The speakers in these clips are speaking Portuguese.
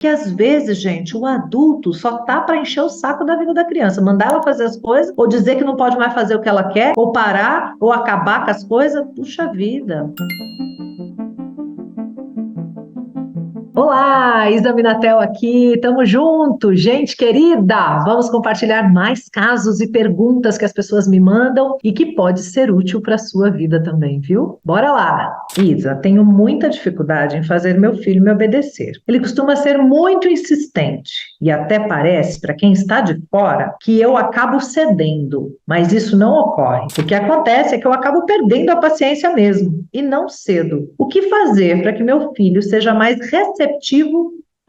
Que às vezes, gente, o adulto só tá para encher o saco da vida da criança, mandar ela fazer as coisas, ou dizer que não pode mais fazer o que ela quer, ou parar, ou acabar com as coisas. Puxa vida. Olá, Isa Minatel aqui, tamo junto, gente querida! Vamos compartilhar mais casos e perguntas que as pessoas me mandam e que pode ser útil para a sua vida também, viu? Bora lá! Isa, tenho muita dificuldade em fazer meu filho me obedecer. Ele costuma ser muito insistente e até parece, para quem está de fora, que eu acabo cedendo, mas isso não ocorre. O que acontece é que eu acabo perdendo a paciência mesmo e não cedo. O que fazer para que meu filho seja mais receptivo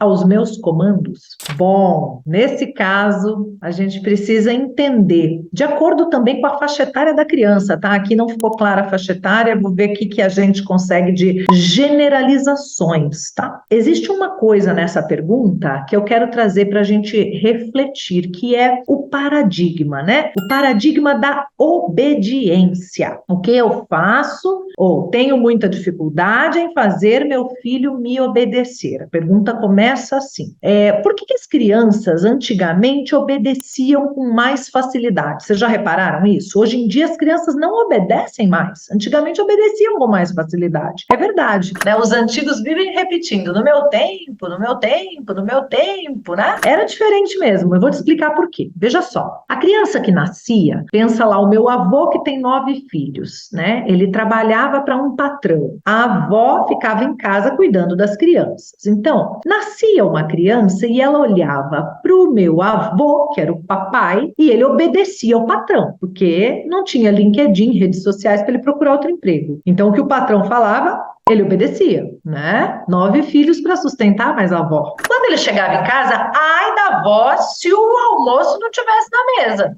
aos meus comandos? Bom, nesse caso, a gente precisa entender, de acordo também com a faixa etária da criança, tá? Aqui não ficou clara a faixa etária, vou ver o que a gente consegue de generalizações, tá? Existe uma coisa nessa pergunta que eu quero trazer para a gente refletir, que é o paradigma, né? O paradigma da obediência. O que eu faço ou tenho muita dificuldade em fazer meu filho me obedecer? A pergunta começa assim: por que as crianças antigamente obedeciam com mais facilidade? Vocês já repararam isso? Hoje em dia as crianças não obedecem mais. Antigamente obedeciam com mais facilidade. É verdade, né? Os antigos vivem repetindo: no meu tempo, no meu tempo, no meu tempo, né? Era diferente mesmo. Eu vou te explicar por quê. Veja só. A criança que nascia, pensa lá, o meu avô que tem 9 filhos, né? Ele trabalhava para um patrão. A avó ficava em casa cuidando das crianças. Então, nascia uma criança e ela olhava para o meu avô, que era o papai, e ele obedecia ao patrão, porque não tinha LinkedIn, redes sociais para ele procurar outro emprego. Então, o que o patrão falava, ele obedecia, né? 9 filhos para sustentar mais a avó. Quando ele chegava em casa, ai da avó se o almoço não tivesse na mesa.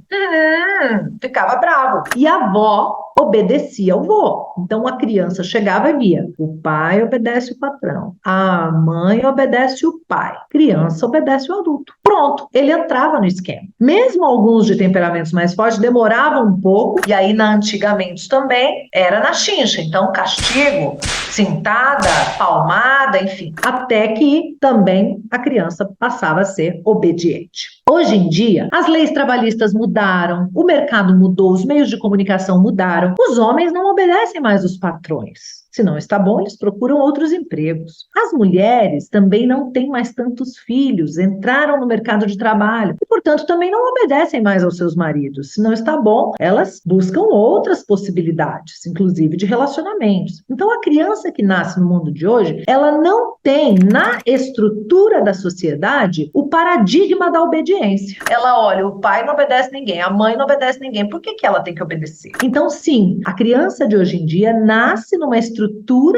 Ficava bravo. E a avó obedecia ao vô. Então a criança chegava e via: o pai obedece o patrão, a mãe obedece o pai, a criança obedece o adulto. Pronto, ele entrava no esquema. Mesmo alguns de temperamentos mais fortes demoravam um pouco, e aí antigamente também era na chincha, então castigo, cintada, palmada, enfim, até que também a criança passava a ser obediente. Hoje em dia, as leis trabalhistas mudaram, o mercado mudou, os meios de comunicação mudaram, os homens não obedecem mais os patrões. Se não está bom, eles procuram outros empregos. As mulheres também não têm mais tantos filhos, entraram no mercado de trabalho e, portanto, também não obedecem mais aos seus maridos. Se não está bom, elas buscam outras possibilidades, inclusive de relacionamentos. Então, a criança que nasce no mundo de hoje, ela não tem na estrutura da sociedade o paradigma da obediência. Ela olha, o pai não obedece ninguém, a mãe não obedece ninguém, por que ela tem que obedecer? Então, sim, a criança de hoje em dia nasce numa estrutura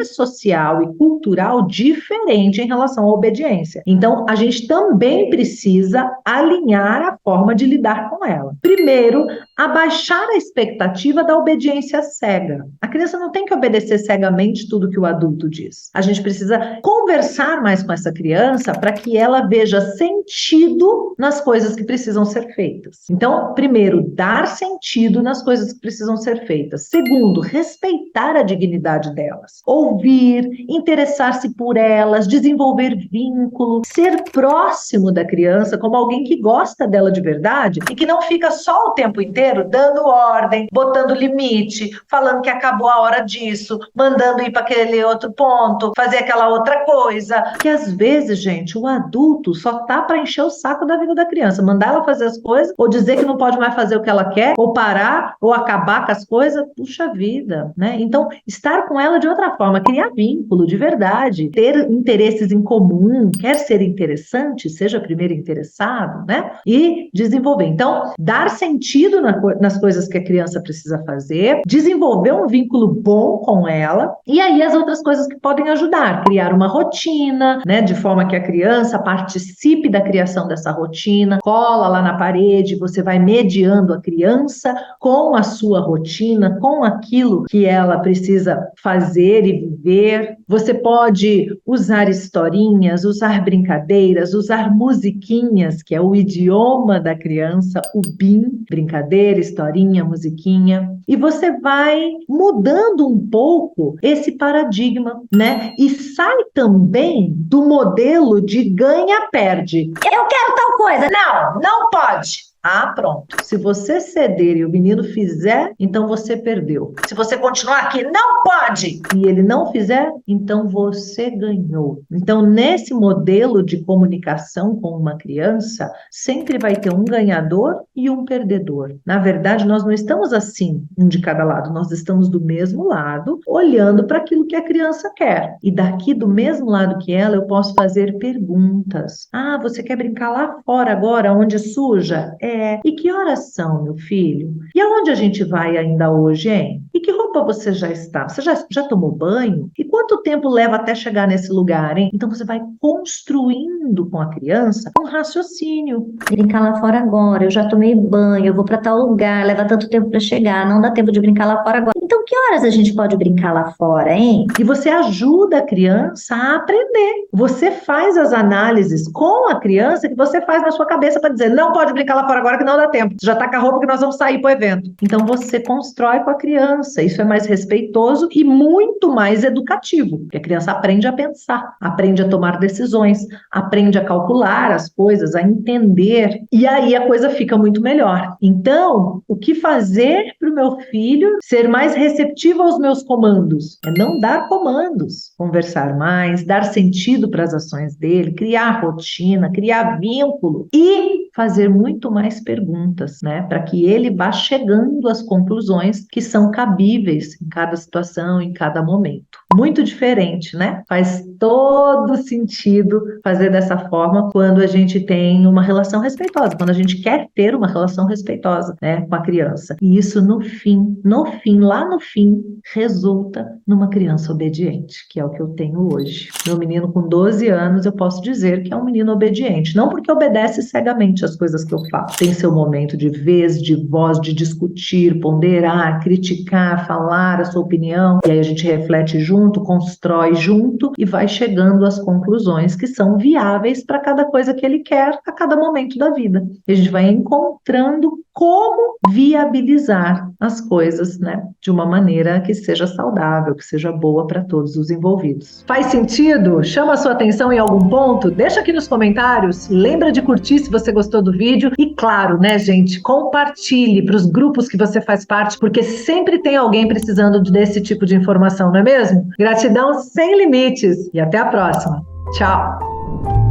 social e cultural diferente em relação à obediência. Então, a gente também precisa alinhar a forma de lidar com ela. Primeiro, abaixar a expectativa da obediência cega. A criança não tem que obedecer cegamente tudo que o adulto diz. A gente precisa conversar mais com essa criança para que ela veja sentido nas coisas que precisam ser feitas. Então, primeiro, dar sentido nas coisas que precisam ser feitas. Segundo, respeitar a dignidade dela. Ouvir, interessar-se por elas, desenvolver vínculo, ser próximo da criança como alguém que gosta dela de verdade e que não fica só o tempo inteiro dando ordem, botando limite, falando que acabou a hora disso, mandando ir para aquele outro ponto, fazer aquela outra coisa. Que às vezes, gente, o adulto só tá para encher o saco da vida da criança, mandar ela fazer as coisas ou dizer que não pode mais fazer o que ela quer, ou parar, ou acabar com as coisas. Puxa vida, né? Então, estar com ela de outra forma, criar vínculo de verdade, ter interesses em comum, quer ser interessante, seja primeiro interessado, né? E desenvolver. Então, dar sentido nas coisas que a criança precisa fazer, desenvolver um vínculo bom com ela, e aí as outras coisas que podem ajudar, criar uma rotina, né? De forma que a criança participe da criação dessa rotina, cola lá na parede, você vai mediando a criança com a sua rotina, com aquilo que ela precisa fazer fazer e viver. Você pode usar historinhas, usar brincadeiras, usar musiquinhas, que é o idioma da criança, o BIM, brincadeira, historinha, musiquinha. E você vai mudando um pouco esse paradigma, né? E sai também do modelo de ganha-perde. Eu quero tal coisa. Não, não pode. Ah, pronto. Se você ceder e o menino fizer, então você perdeu. Se você continuar aqui, não pode! E ele não fizer, então você ganhou. Então, nesse modelo de comunicação com uma criança, sempre vai ter um ganhador e um perdedor. Na verdade, nós não estamos assim, um de cada lado. Nós estamos do mesmo lado, olhando para aquilo que a criança quer. E daqui, do mesmo lado que ela, eu posso fazer perguntas. Ah, você quer brincar lá fora agora, onde suja? E que horas são, meu filho? E aonde a gente vai ainda hoje, hein? E que roupa você já está? Você já tomou banho? E quanto tempo leva até chegar nesse lugar, hein? Então você vai construindo com a criança um raciocínio. Brincar lá fora agora, eu já tomei banho, eu vou para tal lugar, leva tanto tempo para chegar, não dá tempo de brincar lá fora agora. Então que horas a gente pode brincar lá fora, hein? E você ajuda a criança a aprender. Você faz as análises com a criança que você faz na sua cabeça para dizer, não pode brincar lá fora agora que não dá tempo. Você já tá com a roupa que nós vamos sair pro evento. Então você constrói com a criança. Isso é mais respeitoso e muito mais educativo, porque a criança aprende a pensar, aprende a tomar decisões, aprende a calcular as coisas, a entender, e aí a coisa fica muito melhor. Então, o que fazer para o meu filho ser mais receptivo aos meus comandos? É não dar comandos, conversar mais, dar sentido para as ações dele, criar rotina, criar vínculo e fazer muito mais perguntas, né? Para que ele vá chegando às conclusões que são cabíveis em cada situação, em cada momento. Muito diferente, né? Faz todo sentido fazer dessa forma quando a gente tem uma relação respeitosa, quando a gente quer ter uma relação respeitosa, né, com a criança. E isso lá no fim, resulta numa criança obediente, que é o que eu tenho hoje. Meu menino com 12 anos, eu posso dizer que é um menino obediente, não porque obedece cegamente as coisas que eu faço. Tem seu momento de vez, de voz, de discutir, ponderar, criticar, falar a sua opinião, e aí a gente reflete junto, constrói junto e vai chegando às conclusões que são viáveis para cada coisa que ele quer a cada momento da vida. E a gente vai encontrando como viabilizar as coisas, né, de uma maneira que seja saudável, que seja boa para todos os envolvidos. Faz sentido? Chama a sua atenção em algum ponto? Deixa aqui nos comentários, lembra de curtir se você gostou do vídeo e claro, né, gente, compartilhe para os grupos que você faz parte, porque sempre tem alguém precisando desse tipo de informação, não é mesmo? Gratidão sem limites e até a próxima. Tchau!